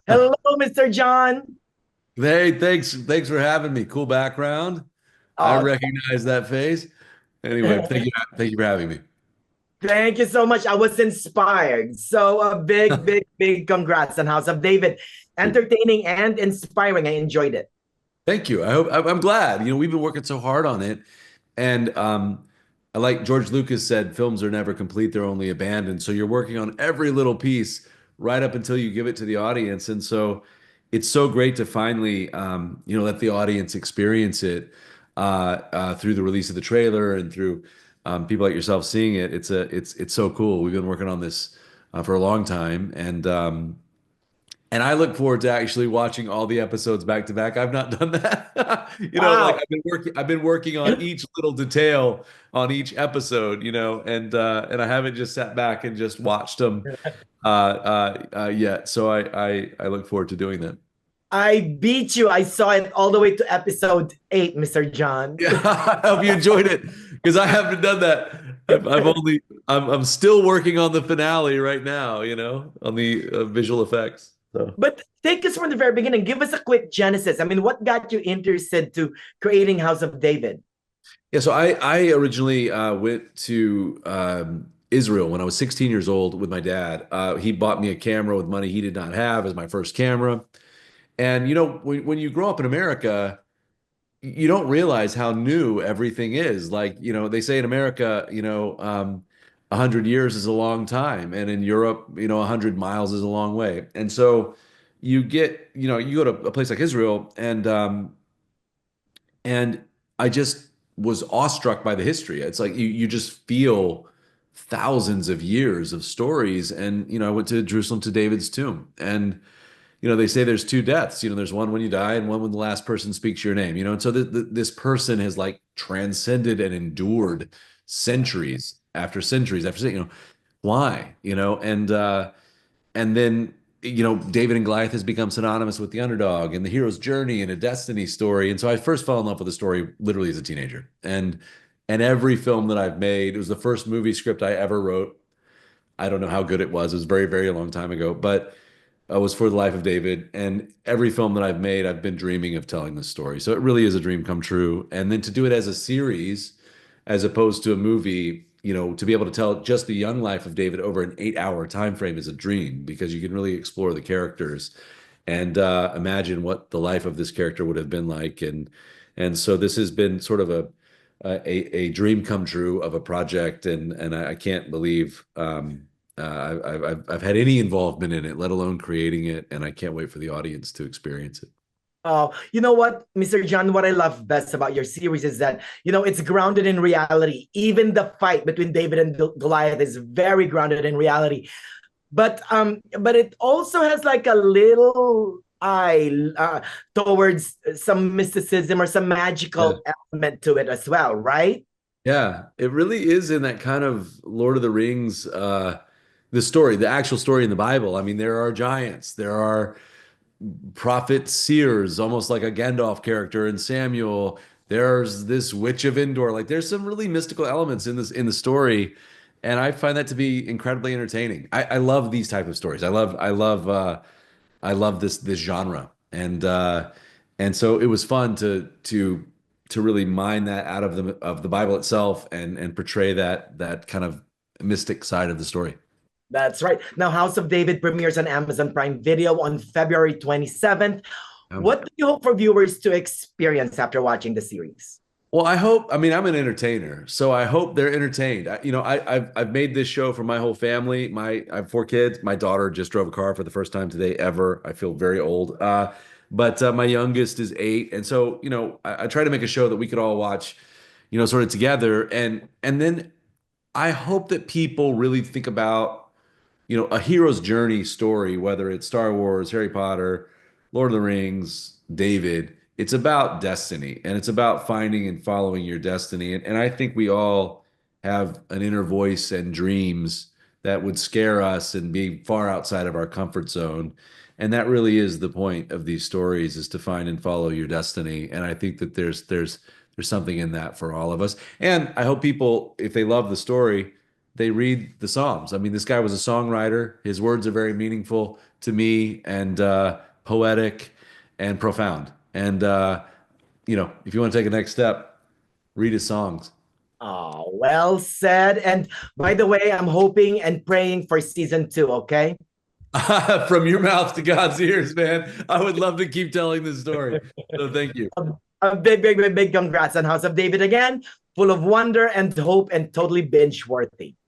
Hello, Mr. John. Hey, thanks for having me. Cool background. I Oh, recognize that face. Anyway, thank you for having me. thank you so much. I was inspired. So a big, big, big congrats on House of David. Entertaining and inspiring. I enjoyed it. Thank you. I'm glad. We've been working so hard on it, and I like George Lucas said, films are never complete; they're only abandoned. So you're working on every little piece right up until you give it to the audience, and so it's so great to finally, let the audience experience it through the release of the trailer and through people like yourself seeing it. It's so cool. We've been working on this for a long time, and I look forward to actually watching all the episodes back to back. I've not done that. Like Wow. I've been working on each little detail on each episode, and I haven't just sat back and just watched them yet. So I look forward to doing that. I beat you. I saw it all the way to episode 8, Mr. John. Yeah, I hope you enjoyed it because I haven't done that. I'm still working on the finale right now, on the visual effects. So. But take us from the very beginning. Give us a quick genesis. I mean, what got you interested to creating House of David? Yeah, so I originally went to Israel when I was 16 years old with my dad. He bought me a camera with money he did not have as my first camera. And when you grow up in America, you don't realize how new everything is. Like, they say in America, 100 years is a long time, and in Europe, 100 miles is a long way. And so you go to a place like Israel, and I just was awestruck by the history. It's like you just feel thousands of years of stories. And, I went to Jerusalem to David's tomb. And, they say there's two deaths. There's one when you die and one when the last person speaks your name, and so this person has like transcended and endured centuries after centuries after, why, and then, David and Goliath has become synonymous with the underdog and the hero's journey and a destiny story. And so I first fell in love with the story literally as a teenager. And every film that I've made, it was the first movie script I ever wrote. I don't know how good it was. It was very, very long time ago, but it was for the life of David. And every film that I've made, I've been dreaming of telling this story. So it really is a dream come true. And then to do it as a series, as opposed to a movie, to be able to tell just the young life of David over an 8-hour time frame is a dream because you can really explore the characters and imagine what the life of this character would have been like. And so this has been sort of a dream come true of a project, and I can't believe I've had any involvement in it, let alone creating it, and I can't wait for the audience to experience it. Oh, you know what, Mr. John, what I love best about your series is that, it's grounded in reality. Even the fight between David and Goliath is very grounded in reality. But it also has like a little eye towards some mysticism or some Yeah. magical element to it as well, right? Yeah, it really is in that kind of Lord of the Rings, the story, the actual story in the Bible. I mean, there are giants, there are prophet seers, almost like a Gandalf character in Samuel. There's this witch of Endor. Like there's some really mystical elements in the story, and I find that to be incredibly entertaining. I love these type of stories. I love this genre, and so it was fun to really mine that out of the Bible itself and portray that kind of mystic side of the story. That's right. Now, House of David premieres on Amazon Prime Video on February 27th. Um, What do you hope for viewers to experience after watching the series? Well, I mean, I'm an entertainer, so I hope they're entertained. I've made this show for my whole family. I have 4 kids. My daughter just drove a car for the first time today ever. I feel very old. But my youngest is 8, and so I try to make a show that we could all watch, sort of together. And then I hope that people really think about a hero's journey story, whether it's Star Wars, Harry Potter, Lord of the Rings, David. It's about destiny and it's about finding and following your destiny. And I think we all have an inner voice and dreams that would scare us and be far outside of our comfort zone. And that really is the point of these stories, is to find and follow your destiny. And I think that there's something in that for all of us. And I hope people, if they love the story, they read the Psalms. I mean, this guy was a songwriter. His words are very meaningful to me, and poetic and profound. And if you want to take a next step, read his songs. Oh, well said. And by the way, I'm hoping and praying for season two, okay? From your mouth to God's ears, man. I would love to keep telling this story. So thank you. A big, big, big, big congrats on House of David again, full of wonder and hope and totally binge worthy.